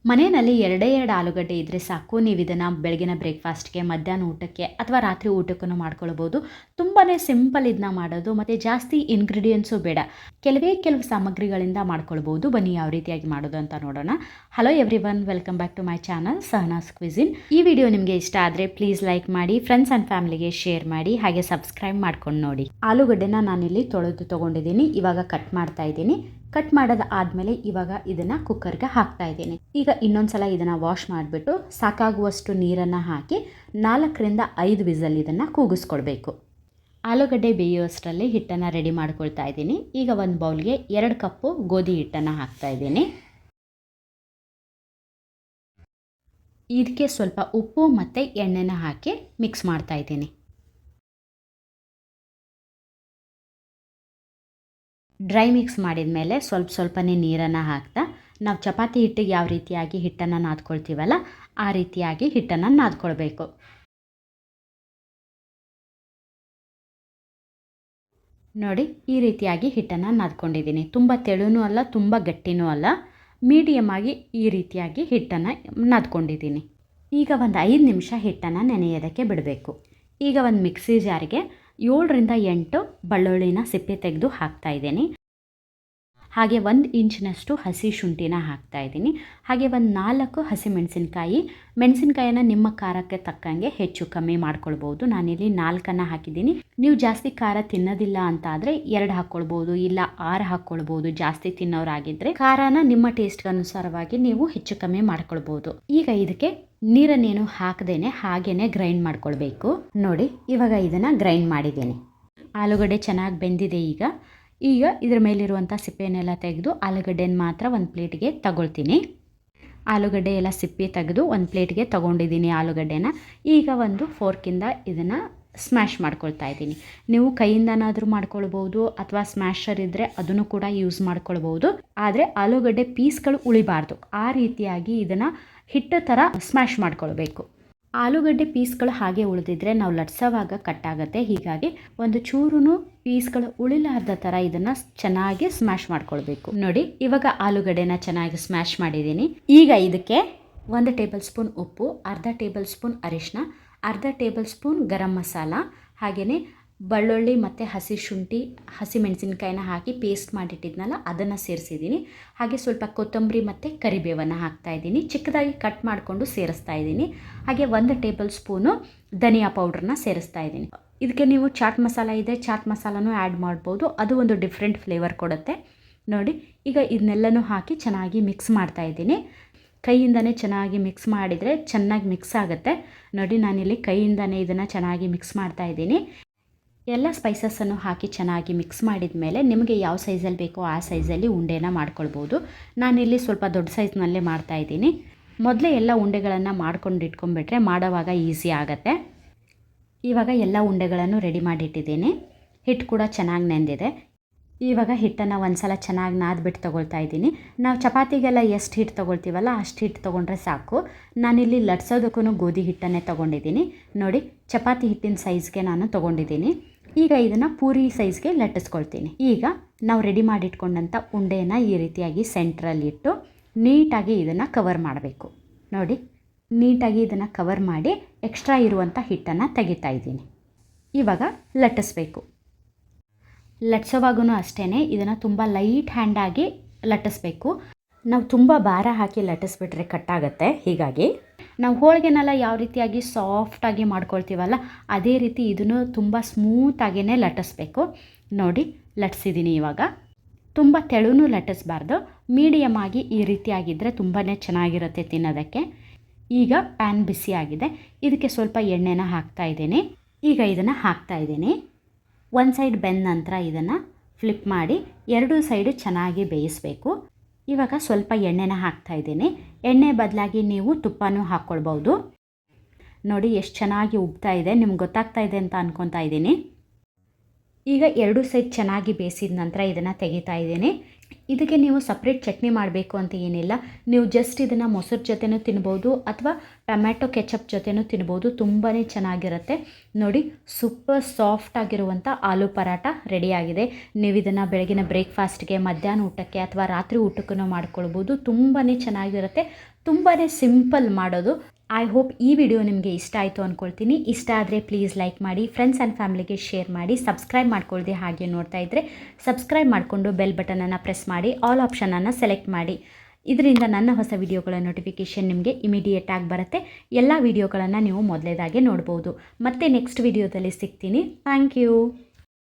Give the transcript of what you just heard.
ಮನೆಯಲ್ಲಿ ಎರಡೇ ಎರಡು ಆಲೂಗಡ್ಡೆ ಇದ್ದರೆ ಸಾಕು. ನೀವು ಇದನ್ನು ಬೆಳಗಿನ ಬ್ರೇಕ್ಫಾಸ್ಟ್ಗೆ, ಮಧ್ಯಾಹ್ನ ಊಟಕ್ಕೆ ಅಥವಾ ರಾತ್ರಿ ಊಟಕ್ಕೂ ಮಾಡ್ಕೊಳ್ಬೋದು. ತುಂಬಾ ಸಿಂಪಲ್ ಇದನ್ನ ಮಾಡೋದು, ಮತ್ತು ಜಾಸ್ತಿ ಇಂಗ್ರೀಡಿಯೆಂಟ್ಸು ಬೇಡ. ಕೆಲವು ಸಾಮಗ್ರಿಗಳಿಂದ ಮಾಡ್ಕೊಳ್ಬೋದು. ಬನ್ನಿ ಯಾವ ರೀತಿಯಾಗಿ ಮಾಡೋದು ಅಂತ ನೋಡೋಣ. Hello everyone, welcome back to my channel Sahana's cuisine. ಈ ವಿಡಿಯೋ ನಿಮಗೆ ಇಷ್ಟ ಆದರೆ ಪ್ಲೀಸ್ ಲೈಕ್ ಮಾಡಿ, ಫ್ರೆಂಡ್ಸ್ ಆ್ಯಂಡ್ ಫ್ಯಾಮಿಲಿಗೆ ಶೇರ್ ಮಾಡಿ, ಹಾಗೆ ಸಬ್ಸ್ಕ್ರೈಬ್ ಮಾಡ್ಕೊಂಡು ನೋಡಿ. ಆಲೂಗಡ್ಡೆನ ನಾನಿಲ್ಲಿ ತೊಳೆದು ತೊಗೊಂಡಿದ್ದೀನಿ. ಇವಾಗ ಕಟ್ ಮಾಡ್ತಾ ಇದ್ದೀನಿ. ಕಟ್ ಮಾಡೋದಾದಮೇಲೆ ಇವಾಗ ಇದನ್ನು ಕುಕ್ಕರ್ಗೆ ಹಾಕ್ತಾ ಇದ್ದೀನಿ. ಈಗ ಇನ್ನೊಂದ್ಸಲ ಇದನ್ನು ವಾಶ್ ಮಾಡಿಬಿಟ್ಟು ಸಾಕಾಗುವಷ್ಟು ನೀರನ್ನು ಹಾಕಿ 4ರಿಂದ 5 ವಿಸಲ್ ಇದನ್ನು ಕೂಗಿಸ್ಕೊಳ್ಬೇಕು. ಆಲೂಗಡ್ಡೆ ಬೇಯುವಷ್ಟರಲ್ಲಿ ಹಿಟ್ಟನ್ನು ರೆಡಿ ಮಾಡ್ಕೊಳ್ತಾ ಇದ್ದೀನಿ. ಈಗ ಒಂದು ಬೌಲ್ಗೆ 2 ಕಪ್ಪು ಗೋಧಿ ಹಿಟ್ಟನ್ನು ಹಾಕ್ತಾ ಇದ್ದೀನಿ. ಇದಕ್ಕೆ ಸ್ವಲ್ಪ ಉಪ್ಪು ಮತ್ತು ಎಣ್ಣೆನ ಹಾಕಿ ಮಿಕ್ಸ್ ಮಾಡ್ತಾ ಇದ್ದೀನಿ. ಡ್ರೈ ಮಿಕ್ಸ್ ಮಾಡಿದ ಮೇಲೆ ಸ್ವಲ್ಪನೇ ನೀರನ್ನು ಹಾಕ್ತಾ ನಾವು ಚಪಾತಿ ಹಿಟ್ಟಿಗೆ ಯಾವ ರೀತಿಯಾಗಿ ಹಿಟ್ಟನ್ನು ನಾದ್ಕೊಳ್ತೀವಲ್ಲ ಆ ರೀತಿಯಾಗಿ ಹಿಟ್ಟನ್ನು ನಾದ್ಕೊಳ್ಬೇಕು. ನೋಡಿ, ಈ ರೀತಿಯಾಗಿ ಹಿಟ್ಟನ್ನು ನಾದ್ಕೊಂಡಿದ್ದೀನಿ. ತುಂಬ ತೆಳುನೂ ಅಲ್ಲ, ತುಂಬ ಗಟ್ಟಿನೂ ಅಲ್ಲ, ಮೀಡಿಯಮ್ ಆಗಿ ಈ ರೀತಿಯಾಗಿ ಹಿಟ್ಟನ್ನು ನಾದ್ಕೊಂಡಿದ್ದೀನಿ. ಈಗ ಒಂದು 5 ನಿಮಿಷ ಹಿಟ್ಟನ್ನು ನೆನೆಯೋದಕ್ಕೆ ಬಿಡಬೇಕು. ಈಗ ಒಂದು ಮಿಕ್ಸಿ ಜಾರಿಗೆ 7ರಿಂದ 8 ಬೆಳ್ಳುಳ್ಳಿನ ಸಿಪ್ಪೆ ತೆಗೆದು ಹಾಕ್ತಾ ಇದ್ದೀನಿ. ಹಾಗೆ 1 ಇಂಚಿನಷ್ಟು ಹಸಿ ಶುಂಠಿನ ಹಾಕ್ತಾ ಇದ್ದೀನಿ. ಹಾಗೆ ಒಂದು 4 ಹಸಿಮೆಣಸಿನ್ಕಾಯಿ. ಮೆಣಸಿನ್ಕಾಯಿನ ನಿಮ್ಮ ಖಾರಕ್ಕೆ ತಕ್ಕಂಗೆ ಹೆಚ್ಚು ಕಮ್ಮಿ ಮಾಡ್ಕೊಳ್ಬೋದು. ನಾನಿಲ್ಲಿ 4 ಹಾಕಿದ್ದೀನಿ. ನೀವು ಜಾಸ್ತಿ ಖಾರ ತಿನ್ನೋದಿಲ್ಲ ಅಂತ ಆದರೆ 2 ಹಾಕ್ಕೊಳ್ಬೋದು, ಇಲ್ಲ 6 ಹಾಕ್ಕೊಳ್ಬೋದು. ಜಾಸ್ತಿ ತಿನ್ನೋರಾಗಿದ್ದರೆ ಖಾರನ ನಿಮ್ಮ ಟೇಸ್ಟ್ಗೆ ಅನುಸಾರವಾಗಿ ನೀವು ಹೆಚ್ಚು ಕಮ್ಮಿ ಮಾಡ್ಕೊಳ್ಬೋದು. ಈಗ ಇದಕ್ಕೆ ನೀರನ್ನೇನು ಹಾಕದೇನೆ ಹಾಗೇನೆ ಗ್ರೈಂಡ್ ಮಾಡ್ಕೊಳ್ಬೇಕು. ನೋಡಿ, ಇವಾಗ ಇದನ್ನು ಗ್ರೈಂಡ್ ಮಾಡಿದ್ದೀನಿ. ಆಲೂಗಡ್ಡೆ ಚೆನ್ನಾಗಿ ಬೆಂದಿದೆ. ಈಗ ಇದರ ಮೇಲಿರುವಂಥ ಸಿಪ್ಪೆನೆಲ್ಲ ತೆಗೆದು ಆಲೂಗಡ್ಡೆನ ಮಾತ್ರ ಒಂದು ಪ್ಲೇಟ್ಗೆ ತಗೊಳ್ತೀನಿ. ಆಲೂಗಡ್ಡೆ ಎಲ್ಲ ಸಿಪ್ಪೆ ತೆಗೆದು ಒಂದು ಪ್ಲೇಟ್ಗೆ ತೊಗೊಂಡಿದ್ದೀನಿ ಆಲೂಗಡ್ಡೆನ. ಈಗ ಒಂದು ಫೋರ್ಕಿಂದ ಇದನ್ನು ಸ್ಮ್ಯಾಶ್ ಮಾಡ್ಕೊಳ್ತಾ ಇದ್ದೀನಿ. ನೀವು ಕೈಯಿಂದನಾದರೂ ಮಾಡ್ಕೊಳ್ಬೋದು, ಅಥವಾ ಸ್ಮ್ಯಾಶರ್ ಇದ್ದರೆ ಅದನ್ನು ಕೂಡ ಯೂಸ್ ಮಾಡ್ಕೊಳ್ಬೋದು. ಆದರೆ ಆಲೂಗಡ್ಡೆ ಪೀಸ್ಗಳು ಉಳಿಬಾರ್ದು. ಆ ರೀತಿಯಾಗಿ ಇದನ್ನು ಹಿಟ್ಟು ಥರ ಸ್ಮ್ಯಾಶ್ ಮಾಡ್ಕೊಳ್ಬೇಕು. ಆಲೂಗಡ್ಡೆ ಪೀಸ್ಗಳು ಹಾಗೆ ಉಳಿದಿದ್ರೆ ನಾವು ಲಟ್ಸೋವಾಗ ಕಟ್ಟಾಗುತ್ತೆ. ಹೀಗಾಗಿ ಒಂದು ಚೂರು ಪೀಸ್ಗಳು ಉಳಿಲಾರ್ದ ಥರ ಇದನ್ನು ಚೆನ್ನಾಗಿ ಸ್ಮ್ಯಾಶ್ ಮಾಡ್ಕೊಳ್ಬೇಕು. ನೋಡಿ, ಇವಾಗ ಆಲೂಗಡ್ಡೆನ ಚೆನ್ನಾಗಿ ಸ್ಮ್ಯಾಶ್ ಮಾಡಿದ್ದೀನಿ. ಈಗ ಇದಕ್ಕೆ 1 ಟೇಬಲ್ ಸ್ಪೂನ್ ಉಪ್ಪು, ಅರ್ಧ ಟೇಬಲ್ ಸ್ಪೂನ್ ಅರಿಶಿನ, ಅರ್ಧ ಟೇಬಲ್ ಸ್ಪೂನ್ ಗರಂ ಮಸಾಲ, ಹಾಗೆಯೇ ಬೆಳ್ಳುಳ್ಳಿ ಮತ್ತು ಹಸಿ ಶುಂಠಿ, ಹಸಿಮೆಣಸಿನ್ಕಾಯಿನ ಹಾಕಿ ಪೇಸ್ಟ್ ಮಾಡಿಟ್ಟಿದ್ನಲ್ಲ ಅದನ್ನು ಸೇರಿಸಿದ್ದೀನಿ. ಹಾಗೆ ಸ್ವಲ್ಪ ಕೊತ್ತಂಬರಿ ಮತ್ತು ಕರಿಬೇವನ್ನು ಹಾಕ್ತಾಯಿದ್ದೀನಿ. ಚಿಕ್ಕದಾಗಿ ಕಟ್ ಮಾಡಿಕೊಂಡು ಸೇರಿಸ್ತಾ ಇದ್ದೀನಿ. ಹಾಗೆ 1 ಟೇಬಲ್ ಸ್ಪೂನು ಧನಿಯಾ ಪೌಡ್ರನ್ನ ಸೇರಿಸ್ತಾ ಇದ್ದೀನಿ. ಇದಕ್ಕೆ ನೀವು ಚಾಟ್ ಮಸಾಲ ಇದೆ, ಚಾಟ್ ಮಸಾಲನೂ ಆ್ಯಡ್ ಮಾಡ್ಬೋದು. ಅದು ಒಂದು ಡಿಫ್ರೆಂಟ್ ಫ್ಲೇವರ್ ಕೊಡುತ್ತೆ. ನೋಡಿ, ಈಗ ಇದನ್ನೆಲ್ಲನೂ ಹಾಕಿ ಚೆನ್ನಾಗಿ ಮಿಕ್ಸ್ ಮಾಡ್ತಾಯಿದ್ದೀನಿ. ಕೈಯಿಂದನೇ ಚೆನ್ನಾಗಿ ಮಿಕ್ಸ್ ಮಾಡಿದರೆ ಚೆನ್ನಾಗಿ ಮಿಕ್ಸ್ ಆಗುತ್ತೆ. ನೋಡಿ, ನಾನಿಲ್ಲಿ ಕೈಯಿಂದನೇ ಇದನ್ನು ಚೆನ್ನಾಗಿ ಮಿಕ್ಸ್ ಮಾಡ್ತಾಯಿದ್ದೀನಿ. ಎಲ್ಲ ಸ್ಪೈಸಸನ್ನು ಹಾಕಿ ಚೆನ್ನಾಗಿ ಮಿಕ್ಸ್ ಮಾಡಿದ ಮೇಲೆ ನಿಮಗೆ ಯಾವ ಸೈಜಲ್ಲಿ ಬೇಕೋ ಆ ಸೈಜಲ್ಲಿ ಉಂಡೆನ ಮಾಡ್ಕೊಳ್ಬೋದು. ನಾನಿಲ್ಲಿ ಸ್ವಲ್ಪ ದೊಡ್ಡ ಸೈಜ್ನಲ್ಲೇ ಮಾಡ್ತಾಯಿದ್ದೀನಿ. ಮೊದಲೇ ಎಲ್ಲ ಉಂಡೆಗಳನ್ನು ಮಾಡ್ಕೊಂಡು ಇಟ್ಕೊಂಡ್ಬಿಟ್ರೆ ಮಾಡೋವಾಗ ಈಸಿ ಆಗುತ್ತೆ. ಇವಾಗ ಎಲ್ಲ ಉಂಡೆಗಳನ್ನು ರೆಡಿ ಮಾಡಿಟ್ಟಿದ್ದೀನಿ. ಹಿಟ್ಟು ಕೂಡ ಚೆನ್ನಾಗಿ ನೆಂದಿದೆ. ಇವಾಗ ಹಿಟ್ಟನ್ನು ಒಂದು ಸಲ ಚೆನ್ನಾಗಿ ನಾದ್ಬಿಟ್ಟು ತೊಗೊಳ್ತಾ ಇದ್ದೀನಿ. ನಾವು ಚಪಾತಿಗೆಲ್ಲ ಎಷ್ಟು ಹಿಟ್ಟು ತೊಗೊಳ್ತೀವಲ್ಲ ಅಷ್ಟು ಹಿಟ್ಟು ತೊಗೊಂಡ್ರೆ ಸಾಕು. ನಾನಿಲ್ಲಿ ಲಟ್ಸೋದಕ್ಕೂ ಗೋಧಿ ಹಿಟ್ಟನ್ನೇ ತೊಗೊಂಡಿದ್ದೀನಿ. ನೋಡಿ, ಚಪಾತಿ ಹಿಟ್ಟಿನ ಸೈಜ್ಗೆ ನಾನು ತೊಗೊಂಡಿದ್ದೀನಿ. ಈಗ ಇದನ್ನು ಪೂರಿ ಸೈಜ್ಗೆ ಲಟ್ಟಿಸ್ಕೊಳ್ತೀನಿ. ಈಗ ನಾವು ರೆಡಿ ಮಾಡಿಟ್ಕೊಂಡಂಥ ಉಂಡೆಯನ್ನು ಈ ರೀತಿಯಾಗಿ ಸೆಂಟ್ರಲ್ಲಿಟ್ಟು ನೀಟಾಗಿ ಇದನ್ನು ಕವರ್ ಮಾಡಬೇಕು. ನೋಡಿ, ನೀಟಾಗಿ ಇದನ್ನು ಕವರ್ ಮಾಡಿ ಎಕ್ಸ್ಟ್ರಾ ಇರುವಂಥ ಹಿಟ್ಟನ್ನು ತೆಗಿತಾ ಇದ್ದೀನಿ. ಇವಾಗ ಲಟ್ಟಿಸ್ಬೇಕು. ಲಟ್ಸೋವಾಗೂ ಅಷ್ಟೇ ಇದನ್ನು ತುಂಬ ಲೈಟ್ ಹ್ಯಾಂಡಾಗಿ ಲಟ್ಟಿಸ್ಬೇಕು. ನಾವು ತುಂಬ ಭಾರ ಹಾಕಿ ಲಟ್ಟಿಸ್ಬಿಟ್ರೆ ಕಟ್ಟಾಗುತ್ತೆ. ಹೀಗಾಗಿ ನಾವು ಹೋಳಿಗೆನೆಲ್ಲ ಯಾವ ರೀತಿಯಾಗಿ ಸಾಫ್ಟಾಗಿ ಮಾಡ್ಕೊಳ್ತೀವಲ್ಲ ಅದೇ ರೀತಿ ಇದನ್ನು ತುಂಬ ಸ್ಮೂತಾಗಿಯೇ ಲಟ್ಟಿಸ್ಬೇಕು. ನೋಡಿ, ಲಟ್ಟಿಸಿದ್ದೀನಿ. ಇವಾಗ ತುಂಬ ತೆಳುನೂ ಲಟ್ಟಿಸ್ಬಾರ್ದು, ಮೀಡಿಯಮ್ ಆಗಿ ಈ ರೀತಿಯಾಗಿದ್ದರೆ ತುಂಬಾ ಚೆನ್ನಾಗಿರುತ್ತೆ ತಿನ್ನೋದಕ್ಕೆ. ಈಗ ಪ್ಯಾನ್ ಬಿಸಿಯಾಗಿದೆ. ಇದಕ್ಕೆ ಸ್ವಲ್ಪ ಎಣ್ಣೆನ ಹಾಕ್ತಾಯಿದ್ದೀನಿ. ಈಗ ಇದನ್ನು ಹಾಕ್ತಾಯಿದ್ದೀನಿ. ಒಂದು ಸೈಡ್ ಬೆಂದ ನಂತರ ಇದನ್ನು ಫ್ಲಿಪ್ ಮಾಡಿ 2 ಸೈಡು ಚೆನ್ನಾಗಿ ಬೇಯಿಸಬೇಕು. ಇವಾಗ ಸ್ವಲ್ಪ ಎಣ್ಣೆನ ಹಾಕ್ತಾಯಿದ್ದೀನಿ. ಎಣ್ಣೆ ಬದಲಾಗಿ ನೀವು ತುಪ್ಪನೂ ಹಾಕ್ಕೊಳ್ಬೋದು. ನೋಡಿ, ಎಷ್ಟು ಚೆನ್ನಾಗಿ ಉಬ್ತಾ ಇದೆ. ನಿಮ್ಗೆ ಗೊತ್ತಾಗ್ತಾ ಇದೆ ಅಂತ ಅಂದ್ಕೊತಾ ಇದ್ದೀನಿ. ಈಗ 2 ಸೈಡ್ ಚೆನ್ನಾಗಿ ಬೇಯಿಸಿದ ನಂತರ ಇದನ್ನು ತೆಗಿತಾ ಇದ್ದೀನಿ. ಇದಕ್ಕೆ ನೀವು ಸಪ್ರೇಟ್ ಚಟ್ನಿ ಮಾಡಬೇಕು ಅಂತ ಏನಿಲ್ಲ. ನೀವು ಜಸ್ಟ್ ಇದನ್ನು ಮೊಸರು ಜೊತೆನೂ ತಿನ್ಬೋದು ಅಥವಾ ಟೊಮ್ಯಾಟೊ ಕೆಚಪ್ ಜೊತೆನೂ ತಿನ್ಬೋದು. ತುಂಬಾ ಚೆನ್ನಾಗಿರುತ್ತೆ. ನೋಡಿ, ಸೂಪರ್ ಸಾಫ್ಟ್ ಆಗಿರುವಂಥ ಆಲೂ ಪರಾಟ ರೆಡಿಯಾಗಿದೆ. ನೀವು ಇದನ್ನು ಬೆಳಗಿನ ಬ್ರೇಕ್ಫಾಸ್ಟ್ಗೆ, ಮಧ್ಯಾಹ್ನ ಊಟಕ್ಕೆ ಅಥವಾ ರಾತ್ರಿ ಊಟಕ್ಕೂ ಮಾಡ್ಕೊಳ್ಬೋದು. ತುಂಬಾ ಚೆನ್ನಾಗಿರುತ್ತೆ. ತುಂಬಾ ಸಿಂಪಲ್ ಮಾಡೋದು. ಐ ಹೋಪ್ ಈ ವಿಡಿಯೋ ನಿಮಗೆ ಇಷ್ಟ ಆಯಿತು ಅಂದ್ಕೊಳ್ತೀನಿ. ಇಷ್ಟ ಆದರೆ ಪ್ಲೀಸ್ ಲೈಕ್ ಮಾಡಿ, ಫ್ರೆಂಡ್ಸ್ ಆ್ಯಂಡ್ ಫ್ಯಾಮಿಲಿಗೆ ಶೇರ್ ಮಾಡಿ, ಸಬ್ಸ್ಕ್ರೈಬ್ ಮಾಡ್ಕೊಳ್ಳದೆ ಹಾಗೆ ನೋಡ್ತಾ ಇದ್ದರೆ ಸಬ್ಸ್ಕ್ರೈಬ್ ಮಾಡಿಕೊಂಡು ಬೆಲ್ ಬಟನನ್ನು ಪ್ರೆಸ್ ಮಾಡಿ, ಆಲ್ ಆಪ್ಷನನ್ನು ಸೆಲೆಕ್ಟ್ ಮಾಡಿ. ಇದರಿಂದ ನನ್ನ ಹೊಸ ವಿಡಿಯೋಗಳ ನೋಟಿಫಿಕೇಷನ್ ನಿಮಗೆ ಇಮಿಡಿಯೇಟಾಗಿ ಬರುತ್ತೆ. ಎಲ್ಲ ವಿಡಿಯೋಗಳನ್ನು ನೀವು ಮೊದಲೇದಾಗೆ ನೋಡ್ಬೋದು. ಮತ್ತೆ ನೆಕ್ಸ್ಟ್ ವಿಡಿಯೋದಲ್ಲಿ ಸಿಗ್ತೀನಿ. Thank you.